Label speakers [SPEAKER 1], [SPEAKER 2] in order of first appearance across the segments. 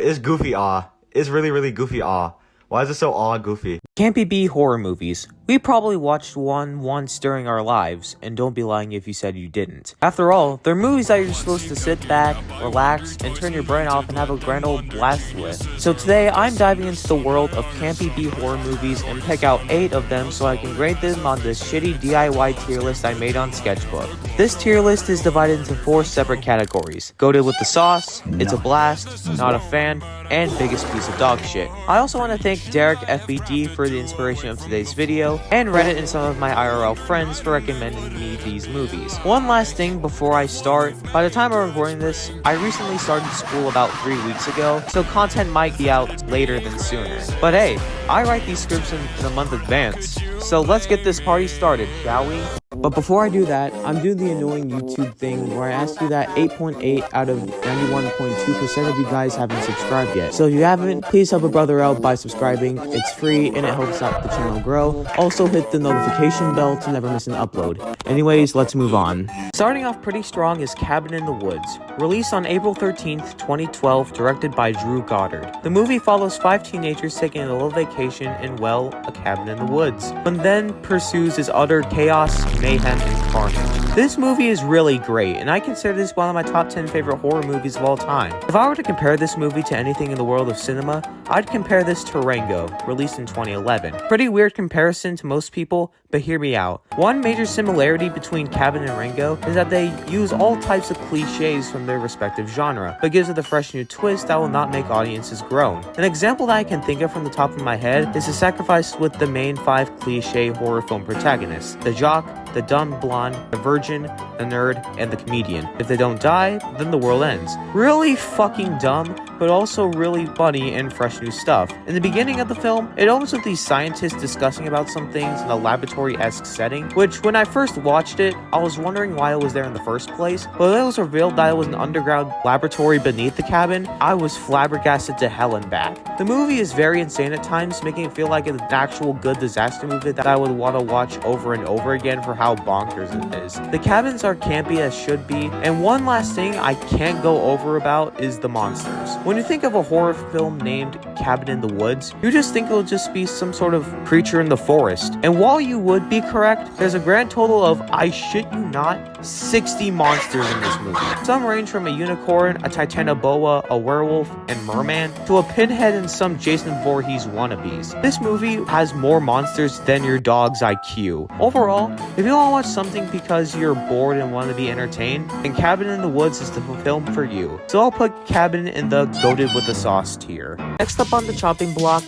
[SPEAKER 1] It's goofy awe. It's really, really goofy awe. Why is it so awe goofy?
[SPEAKER 2] Campy B horror movies. We probably watched one once during our lives, and don't be lying if you said you didn't. After all, they're movies that you're supposed to sit back, relax, and turn your brain off and have a grand old blast with. So today, I'm diving into the world of Campy B horror movies and pick out 8 of them so I can grade them on this shitty DIY tier list I made on Sketchbook. This tier list is divided into 4 separate categories: goated with the sauce, it's a blast, not a fan, and biggest piece of dog shit. I also want to thank Derek FBD for the inspiration of today's video, and Reddit and some of my IRL friends for recommending me these movies. One last thing before I start: by the time I'm recording this, I recently started school about 3 weeks ago, so content might be out later than sooner. But hey, I write these scripts in a month advance, so let's get this party started, shall we? But before I do that, I'm doing the annoying YouTube thing where I ask you that 8.8 out of 91.2% of you guys haven't subscribed yet. So if you haven't, please help a brother out by subscribing. It's free and it helps out the channel grow. Also hit the notification bell to never miss an upload. Anyways, let's move on. Starting off pretty strong is Cabin in the Woods. Released on April 13th, 2012, directed by Drew Goddard. The movie follows 5 teenagers taking a little vacation in, well, a cabin in the woods, and then pursues his utter chaos, mayhem, and carnage. This movie is really great, and I consider this one of my top 10 favorite horror movies of all time. If I were to compare this movie to anything in the world of cinema, I'd compare this to Rango, released in 2011. Pretty weird comparison to most people, but hear me out. One major similarity between Cabin and Rango is that they use all types of cliches from their respective genre, but gives it a fresh new twist that will not make audiences groan. An example that I can think of from the top of my head is the sacrifice with the main 5 cliche horror film protagonists: the jock, the dumb blonde, the virgin, the nerd, and the comedian. If they don't die, then the world ends. Really fucking dumb, but also really funny and fresh new stuff. In the beginning of the film, it opens with these scientists discussing about some things in a laboratory-esque setting, which when I first watched it, I was wondering why it was there in the first place, but when it was revealed that it was an underground laboratory beneath the cabin, I was flabbergasted to hell and back. The movie is very insane at times, making it feel like an actual good disaster movie that I would want to watch over and over again for how bonkers it is. The cabins are campy as should be, and one last thing I can't go over about is the monsters. When you think of a horror film named Cabin in the Woods, you just think it'll just be some sort of creature in the forest. And while you would be correct, there's a grand total of, I shit you not, 60 monsters in this movie. Some range from a unicorn, a titanoboa, a werewolf, and merman, to a pinhead and some Jason Voorhees wannabes. This movie has more monsters than your dog's IQ. Overall, if you want to watch something because you're bored and want to be entertained, then Cabin in the Woods is the film for you. So I'll put Cabin in the goated with the sauce tier. Next up on the chopping block,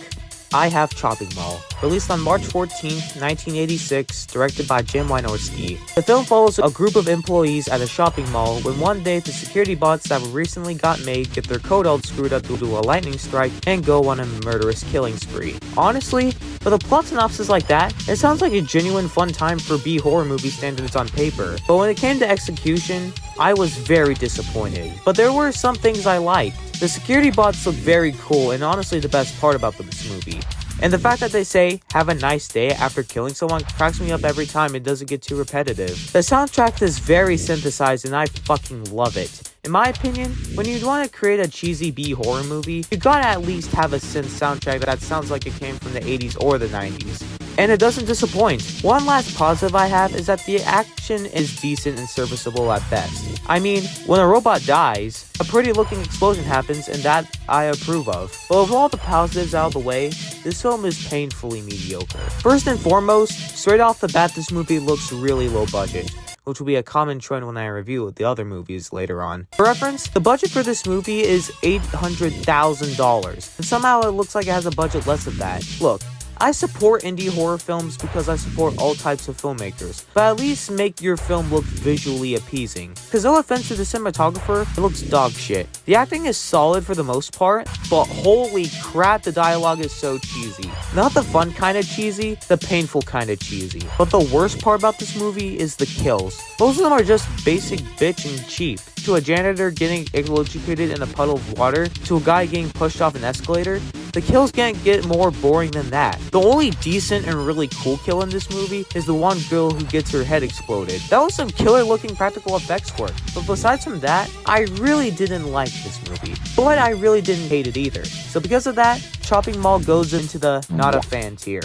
[SPEAKER 2] I Have Chopping Mall. Released on March 14th, 1986, directed by Jim Wynorski. The film follows a group of employees at a shopping mall when one day the security bots that recently got made get their code all screwed up due to a lightning strike and go on a murderous killing spree. Honestly, with a plot synopsis like that, it sounds like a genuine fun time for B horror movie standards on paper. But when it came to execution, I was very disappointed. But there were some things I liked. The security bots look very cool, and honestly the best part about this movie. And the fact that they say, "have a nice day" after killing someone cracks me up every time. It doesn't get too repetitive. The soundtrack is very synthesized and I fucking love it. In my opinion, when you want to create a cheesy B horror movie, you gotta at least have a synth soundtrack that sounds like it came from the 80s or the 90s. And it doesn't disappoint. One last positive I have is that the action is decent and serviceable at best. I mean, when a robot dies, a pretty looking explosion happens, and that I approve of. But with all the positives out of the way, this film is painfully mediocre. First and foremost, straight off the bat, this movie looks really low budget, which will be a common trend when I review the other movies later on. For reference, the budget for this movie is $800,000, and somehow it looks like it has a budget less than that. Look, I support indie horror films because I support all types of filmmakers, but at least make your film look visually appeasing. Cause no offense to the cinematographer, it looks dog shit. The acting is solid for the most part, but holy crap, the dialogue is so cheesy. Not the fun kind of cheesy, the painful kind of cheesy. But the worst part about this movie is the kills. Most of them are just basic bitch and cheap. To a janitor getting electrocuted in a puddle of water, to a guy getting pushed off an escalator, The kills can't get more boring than that. The only decent and really cool kill in this movie is the one girl who gets her head exploded. That was some killer looking practical effects work, but besides from that, I really didn't like this movie. But I really didn't hate it either. So because of that, Chopping Mall goes into the not a fan tier.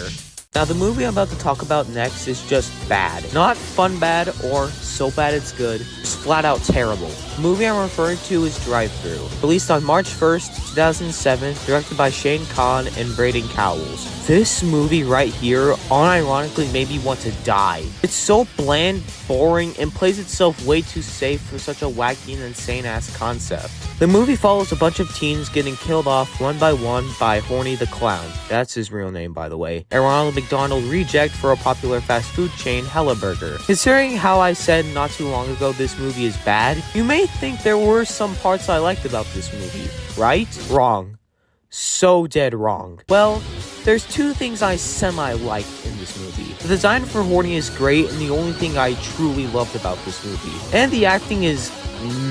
[SPEAKER 2] Now the movie I'm about to talk about next is just bad. Not fun bad or so bad it's good, it's flat out terrible. The movie I'm referring to is Drive Thru. Released on March 1st, 2007, directed by Shane Kahn and Braden Cowles. This movie right here unironically made me want to die. It's so bland, boring, and plays itself way too safe for such a wacky and insane ass concept. The movie follows a bunch of teens getting killed off one by one by Horny the Clown. That's his real name, by the way. A Ronald McDonald reject for a popular fast food chain, Hella Burger. Considering how I said not too long ago this movie is bad, you may think there were some parts I liked about this movie. Right? Wrong. So dead wrong. Well, there's two things I semi-liked in this movie. The design for Horny is great, and the only thing I truly loved about this movie. And the acting is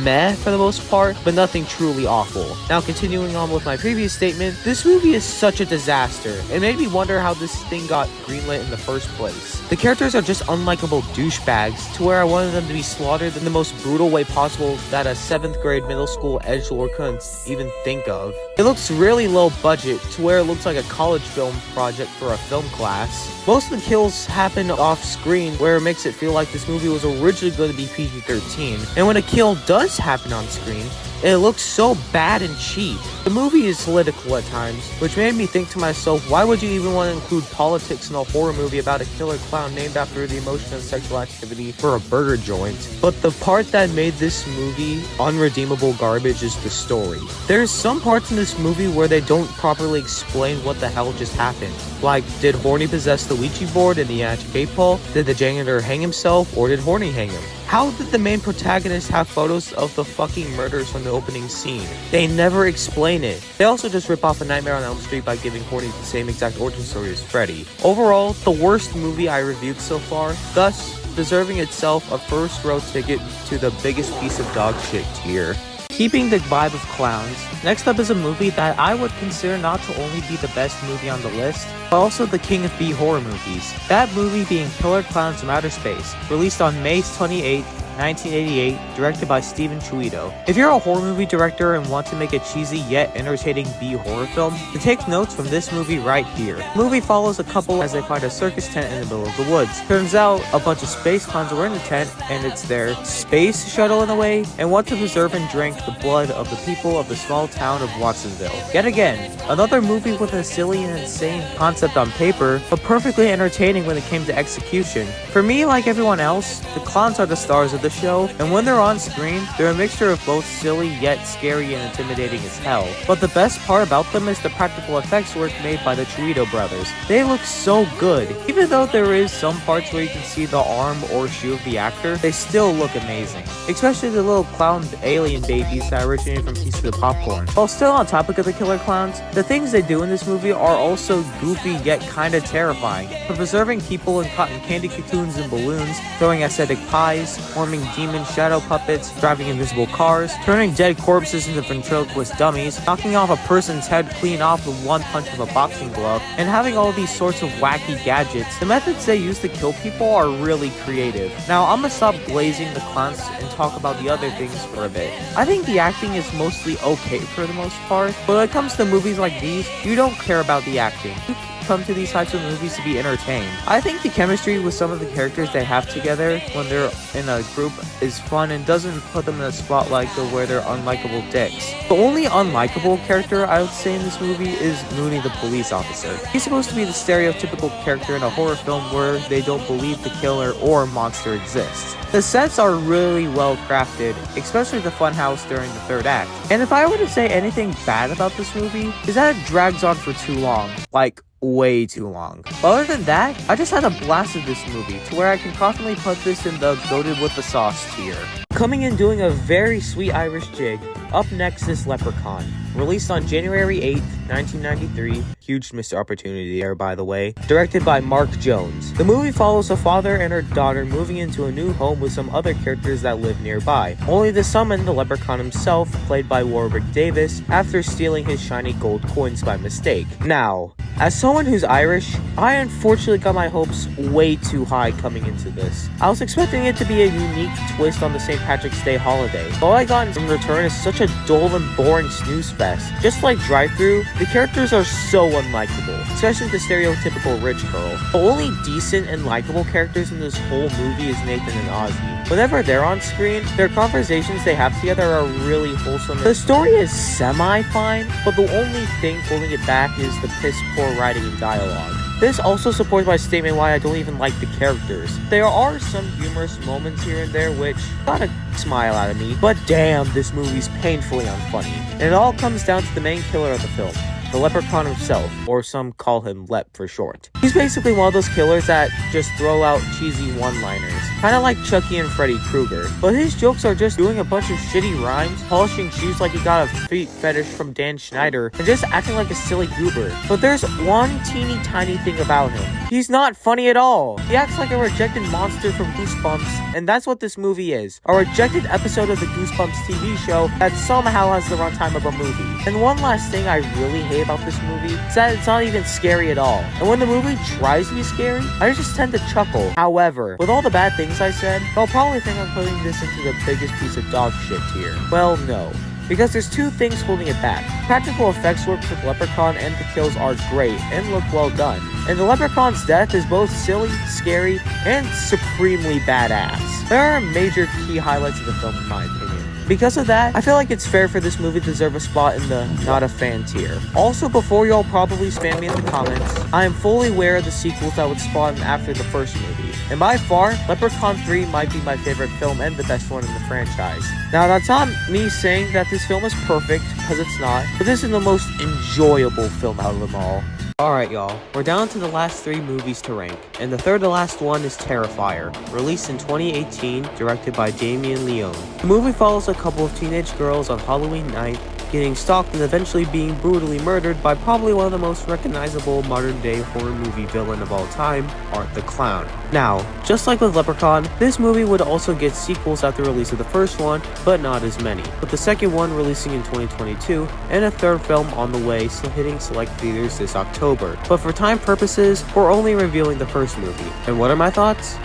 [SPEAKER 2] meh for the most part, but nothing truly awful. Now continuing on with my previous statement, this movie is such a disaster. It made me wonder how this thing got greenlit in the first place. The characters are just unlikable douchebags to where I wanted them to be slaughtered in the most brutal way possible that a 7th grade middle school edgelord couldn't even think of. It looks really low budget to where it looks like a college film project for a film class. Most of the kills happen off screen where it makes it feel like this movie was originally going to be PG-13, and when a kill does happen on screen, it looks so bad and cheap. The movie is political at times, which made me think to myself, why would you even want to include politics in a horror movie about a killer clown named after the emotion and sexual activity for a burger joint? But the part that made this movie unredeemable garbage is the story. There's some parts in this movie where they don't properly explain what the hell just happened. Like, did Horny possess the Ouija board in the Magic 8 Ball? Did the janitor hang himself, or did Horny hang him? How did the main protagonist have photos of the fucking murders from the opening scene? They never explain it. They also just rip off A Nightmare on Elm Street by giving Horny the same exact origin story as Freddy. Overall, the worst movie I reviewed so far, thus deserving itself a first row ticket to the biggest piece of dog shit tier. Keeping the vibe of clowns, next up is a movie that I would consider not to only be the best movie on the list, but also the king of B horror movies. That movie being Killer Clowns from Outer Space, released on May 28, 1988, directed by Steven Chuito. If you're a horror movie director and want to make a cheesy yet entertaining B horror film, then take notes from this movie right here. The movie follows a couple as they find a circus tent in the middle of the woods. Turns out a bunch of space clowns were in the tent, and it's their space shuttle in a way, and want to preserve and drink the blood of the people of the small town of Watsonville. Yet again, another movie with a silly and insane concept on paper, but perfectly entertaining when it came to execution. For me, like everyone else, the clowns are the stars of the show, and when they're on screen, they're a mixture of both silly yet scary and intimidating as hell. But the best part about them is the practical effects work made by the Chuito brothers. They look so good. Even though there is some parts where you can see the arm or shoe of the actor, they still look amazing. Especially the little clown alien babies that originated from Piece of the Popcorn. While still on topic of the killer clowns, the things they do in this movie are also goofy yet kinda terrifying. From preserving people in cotton candy cocoons and balloons, throwing aesthetic pies, forming demon shadow puppets, driving invisible cars, turning dead corpses into ventriloquist dummies, knocking off a person's head clean off with one punch of a boxing glove, and having all these sorts of wacky gadgets. The methods they use to kill people are really creative. Now, I'm gonna stop glazing the clowns and talk about the other things for a bit. I think the acting is mostly okay for the most part, but when it comes to movies like these, you don't care about the acting. You come to these types of movies to be entertained. I think the chemistry with some of the characters they have together when they're in a group is fun and doesn't put them in a spotlight to where they're unlikable dicks. The only unlikable character I would say in this movie is Mooney the police officer. He's supposed to be the stereotypical character in a horror film where they don't believe the killer or monster exists. The sets are really well crafted, especially the funhouse during the third act. And if I were to say anything bad about this movie, is that it drags on for too long. Like, way too long. But other than that, I just had a blast with this movie to where I can confidently put this in the goated with the sauce tier. Coming in doing a very sweet Irish jig, up next is Leprechaun. Released on January 8th, 1993, huge missed opportunity there by the way, directed by Mark Jones. The movie follows a father and her daughter moving into a new home with some other characters that live nearby, only to summon the leprechaun himself, played by Warwick Davis, after stealing his shiny gold coins by mistake. Now, as someone who's Irish, I unfortunately got my hopes way too high coming into this. I was expecting it to be a unique twist on the St. Patrick's Day holiday, but all I got in return is such a dull and boring snooze fest. Just like Drive-Thru, the characters are so unlikable, especially the stereotypical rich girl. The only decent and likable characters in this whole movie is Nathan and Ozzy. Whenever they're on screen, their conversations they have together are really wholesome. The story is semi-fine, but the only thing holding it back is the piss-poor writing and dialogue. This also supports my statement why I don't even like the characters. There are some humorous moments here and there which got a smile out of me, but damn, this movie's painfully unfunny. And it all comes down to the main killer of the film, the leprechaun himself, or some call him Lep for short. He's basically one of those killers that just throw out cheesy one-liners, kinda like Chucky and Freddy Krueger, but his jokes are just doing a bunch of shitty rhymes, polishing shoes like he got a feet fetish from Dan Schneider, and just acting like a silly goober. But there's one teeny tiny thing about him. He's not funny at all. He acts like a rejected monster from Goosebumps, and that's what this movie is. A rejected episode of the Goosebumps TV show that somehow has the runtime of a movie. And one last thing I really hate about this movie is that it's not even scary at all. And when the movie tries to be scary, I just tend to chuckle. However, with all the bad things I said, they'll probably think I'm putting this into the biggest piece of dog shit tier. Well, no. Because there's two things holding it back. Practical effects work for the Leprechaun and the kills are great and look well done. And the Leprechaun's death is both silly, scary, and supremely badass. There are major key highlights of the film in my opinion. Because of that, I feel like it's fair for this movie to deserve a spot in the not a fan tier. Also, before y'all probably spam me in the comments, I am fully aware of the sequels that would spawn after the first movie. And by far, Leprechaun 3 might be my favorite film and the best one in the franchise. Now, that's not me saying that this film is perfect, because it's not, but this is the most enjoyable film out of them all. Alright y'all, we're down to the last 3 movies to rank, and the third to last one is Terrifier, released in 2018, directed by Damien Leone. The movie follows a couple of teenage girls on Halloween night, getting stalked and eventually being brutally murdered by probably one of the most recognizable modern day horror movie villain of all time, Art the Clown. Now, just like with Leprechaun, this movie would also get sequels after the release of the first one, but not as many, with the second one releasing in 2022, and a third film on the way, still hitting select theaters this October. But for time purposes, we're only reviewing the first movie. And what are my thoughts?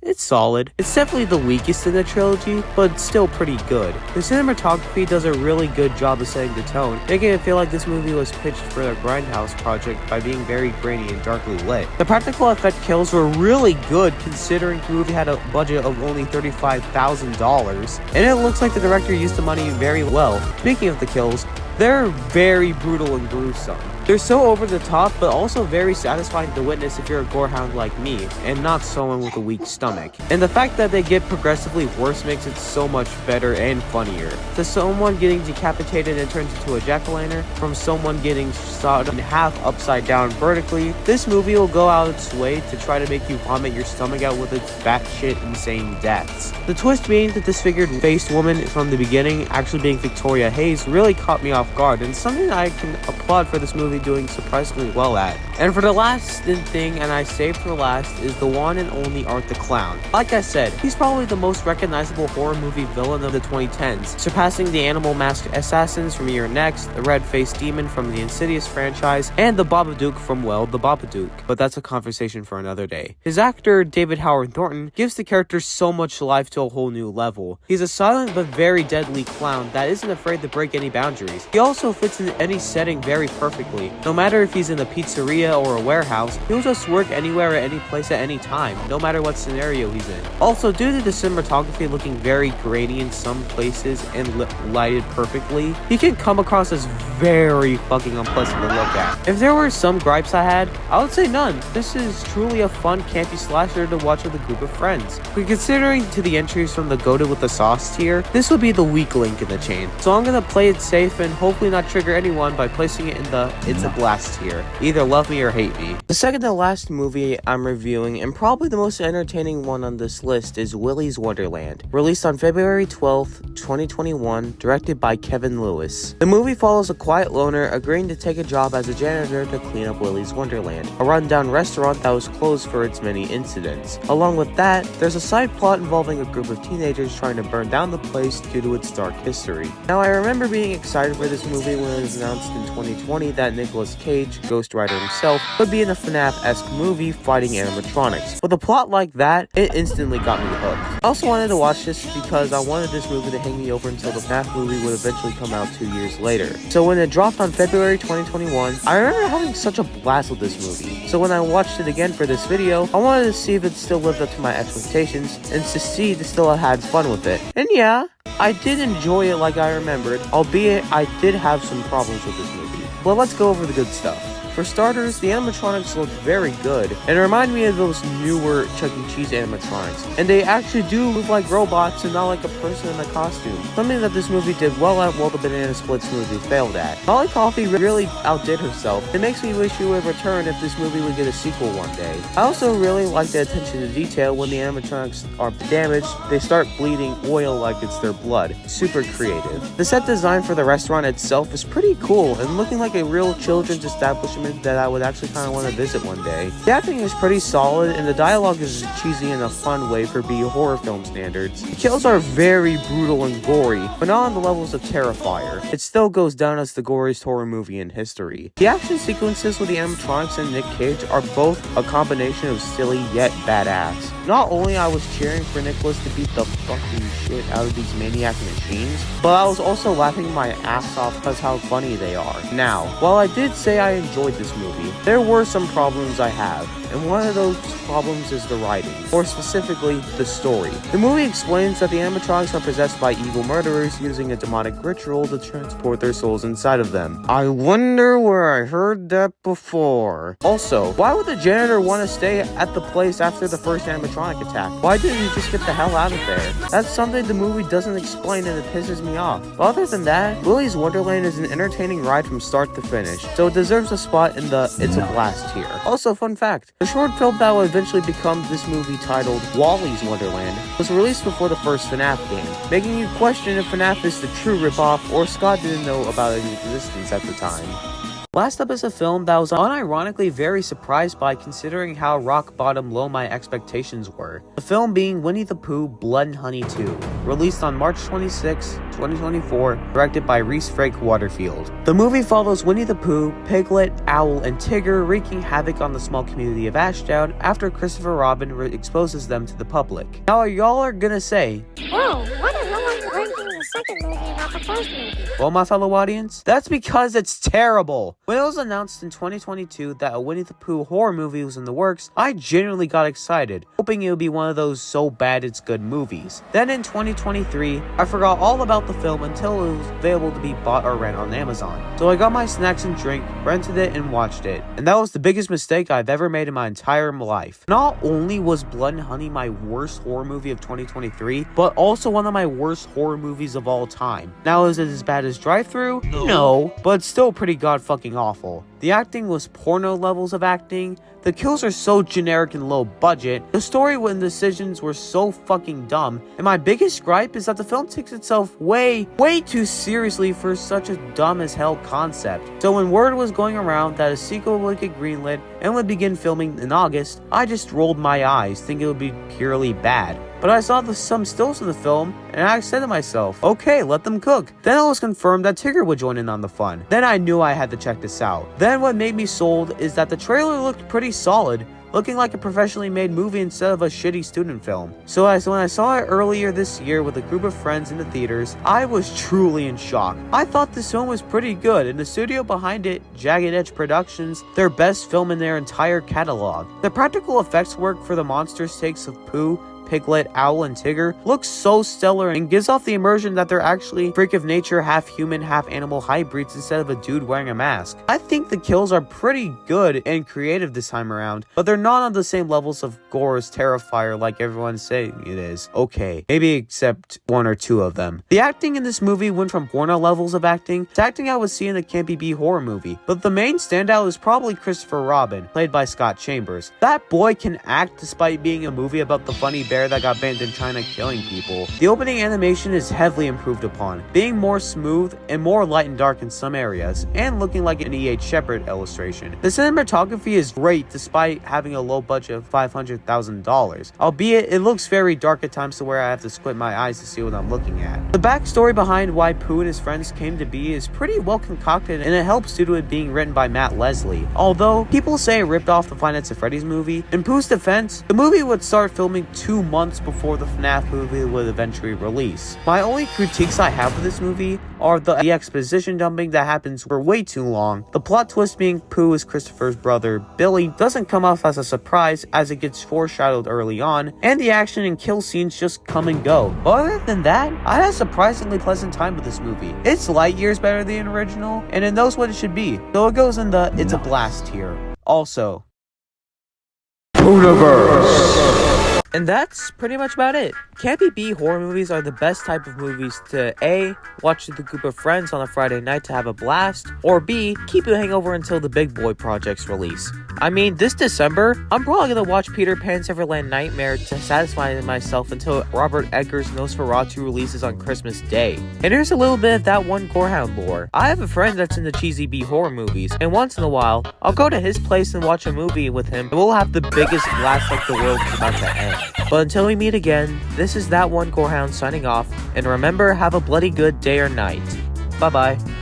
[SPEAKER 2] It's solid. It's definitely the weakest in the trilogy, but still pretty good. The cinematography does a really good job of setting the tone, making it feel like this movie was pitched for the Grindhouse project by being very grainy and darkly lit. The practical effect kills were really good considering the movie had a budget of only $35,000, and it looks like the director used the money very well. Speaking of the kills, they're very brutal and gruesome. They're so over the top, but also very satisfying to witness if you're a gorehound like me, and not someone with a weak stomach. And the fact that they get progressively worse makes it so much better and funnier. To someone getting decapitated and turned into a jack-o'-lantern, from someone getting sawed in half upside down vertically, this movie will go out its way to try to make you vomit your stomach out with its batshit insane deaths. The twist being that this figured-faced woman from the beginning actually being Victoria Hayes really caught me off guard, and something I can applaud for this movie doing surprisingly well at. And for the last thing, and I saved for last, is the one and only Art the Clown. Like I said, he's probably the most recognizable horror movie villain of the 2010s, surpassing the animal masked assassins from Year Next, the red-faced demon from the Insidious franchise, and the Babadook from, well, the Babadook. But that's a conversation for another day. His actor, David Howard Thornton, gives the character so much life to a whole new level. He's a silent but very deadly clown that isn't afraid to break any boundaries. He also fits in any setting very perfectly. No matter if he's in a pizzeria or a warehouse, he'll just work anywhere at any place at any time, no matter what scenario he's in. Also, due to the cinematography looking very grainy in some places and lighted perfectly, he can come across as very fucking unpleasant to look at. If there were some gripes I had, I would say none. This is truly a fun, campy slasher to watch with a group of friends. But considering to the entries from the goated with the sauce tier, this would be the weak link in the chain. So I'm gonna play it safe and hopefully not trigger anyone by placing it in the It's a Blast tier. Either love me or hate me. The second to last movie I'm reviewing, and probably the most entertaining one on this list, is Willy's Wonderland. Released on February 12th, 2021, directed by Kevin Lewis. The movie follows a quiet loner agreeing to take a job as a janitor to clean up Willy's Wonderland, a rundown restaurant that was closed for its many incidents. Along with that, there's a side plot involving a group of teenagers trying to burn down the place due to its dark history. Now, I remember being excited for this movie when it was announced in 2020 that Nicolas Cage, Ghost Rider himself, would be in a FNAF-esque movie fighting animatronics. With a plot like that, it instantly got me hooked. I also wanted to watch this because I wanted this movie to hang me over until the FNAF movie would eventually come out 2 years later. So when it dropped on February 2021, I remember having such a blast with this movie. So when I watched it again for this video, I wanted to see if it still lived up to my expectations and to see if it still had fun with it. And yeah, I did enjoy it like I remembered, albeit I did have some problems with this movie. But let's go over the good stuff. For starters, the animatronics look very good and remind me of those newer Chuck E. Cheese animatronics. And they actually do look like robots and not like a person in a costume. Something that this movie did well at while the Banana Splits movie failed at. Molly Coffee really outdid herself. It makes me wish she would return if this movie would get a sequel one day. I also really like the attention to detail when the animatronics are damaged. They start bleeding oil like it's their blood. Super creative. The set design for the restaurant itself is pretty cool and looking like a real children's establishment that I would actually kind of want to visit one day. The acting is pretty solid and the dialogue is cheesy in a fun way for B horror film standards. The kills are very brutal and gory, but not on the levels of Terrifier. It still goes down as the goriest horror movie in history. The action sequences with the animatronics and Nick Cage are both a combination of silly yet badass. Not only I was cheering for Nicholas to beat the fucking shit out of these maniac machines, but I was also laughing my ass off because how funny they are. Now, while I did say I enjoyed this movie, there were some problems I have, and one of those problems is the writing, or specifically, the story. The movie explains that the animatronics are possessed by evil murderers using a demonic ritual to transport their souls inside of them. I wonder where I heard that before. Also, why would the janitor want to stay at the place after the first animatronic attack? Why didn't he just get the hell out of there? That's something the movie doesn't explain and it pisses me off. But other than that, Willy's Wonderland is an entertaining ride from start to finish, so it deserves a spot in the It's a Blast tier. Also, fun fact, the short film that will eventually become this movie titled Wally's Wonderland was released before the first FNAF game, making you question if FNAF is the true ripoff or Scott didn't know about its existence at the time. Last up is a film that I was unironically very surprised by considering how rock bottom low my expectations were. The film being Winnie the Pooh Blood and Honey 2, released on March 26, 2024, directed by Reese Frake Waterfield. The movie follows Winnie the Pooh, Piglet, Owl, and Tigger wreaking havoc on the small community of Ashdown after Christopher Robin exposes them to the public. Now y'all are gonna say,
[SPEAKER 3] whoa, why the hell are you ranking the second movie about the first movie?
[SPEAKER 2] Well, my fellow audience, that's because it's terrible. When it was announced in 2022 that a Winnie the Pooh horror movie was in the works, I genuinely got excited, hoping it would be one of those so bad it's good movies. Then in 2023, I forgot all about the film until it was available to be bought or rent on Amazon. So I got my snacks and drink, rented it, and watched it. And that was the biggest mistake I've ever made in my entire life. Not only was Blood and Honey my worst horror movie of 2023, but also one of my worst horror movies of all time. Now, is it as bad as Drive-Thru? No, but it's still pretty god-fucking awful. The acting was porno levels of acting, the kills are so generic and low budget, the story and decisions were so fucking dumb, and my biggest gripe is that the film takes itself way too seriously for such a dumb as hell concept. So when word was going around that a sequel would get greenlit and would begin filming in August, I just rolled my eyes thinking it would be purely bad. But I saw some stills in the film, and I said to myself, okay, let them cook. Then it was confirmed that Tigger would join in on the fun. Then I knew I had to check this out. Then what made me sold is that the trailer looked pretty solid, looking like a professionally made movie instead of a shitty student film. So when I saw it earlier this year with a group of friends in the theaters, I was truly in shock. I thought this film was pretty good, and the studio behind it, Jagged Edge Productions, their best film in their entire catalog. The practical effects work for the monster takes of Pooh, Piglet, Owl, and Tigger looks so stellar and gives off the immersion that they're actually freak of nature, half human, half animal hybrids instead of a dude wearing a mask. I think the kills are pretty good and creative this time around, but they're not on the same levels of gore as Terrifier like everyone's saying it is. Okay, maybe except one or two of them. The acting in this movie went from porno levels of acting to acting I would see in a Campy B horror movie, but the main standout is probably Christopher Robin, played by Scott Chambers. That boy can act despite being a movie about the funny bear that got banned in China killing people. The opening animation is heavily improved upon, being more smooth and more light and dark in some areas, and looking like an E.H. Shepard illustration. The cinematography is great despite having a low budget of $500,000, albeit it looks very dark at times to where I have to squint my eyes to see what I'm looking at. The backstory behind why Pooh and his friends came to be is pretty well concocted, and it helps due to it being written by Matt Leslie. Although people say it ripped off the Five Nights at Freddy's movie, in Pooh's defense, the movie would start filming 2 months before the FNAF movie would eventually release. My only critiques I have of this movie are the exposition dumping that happens for way too long. The plot twist being Pooh is Christopher's brother Billy doesn't come off as a surprise as it gets foreshadowed early on, and the action and kill scenes just come and go. But other than that, I had a surprisingly pleasant time with this movie. It's light years better than the original, and it knows what it should be, so it goes in the it's a blast tier. Also, and that's pretty much about it. Campy B horror movies are the best type of movies to A, watch with a group of friends on a Friday night to have a blast, or B, keep you hangover until the big boy projects release. I mean, this December, I'm probably gonna watch Peter Pan's Everland Nightmare to satisfy myself until Robert Eggers' Nosferatu releases on Christmas Day. And here's a little bit of that one Gorehound lore. I have a friend that's into cheesy B horror movies, and once in a while, I'll go to his place and watch a movie with him, and we'll have the biggest blast like the world is about to end. But until we meet again, this is that one Gorehound signing off, and remember, have a bloody good day or night. Bye bye.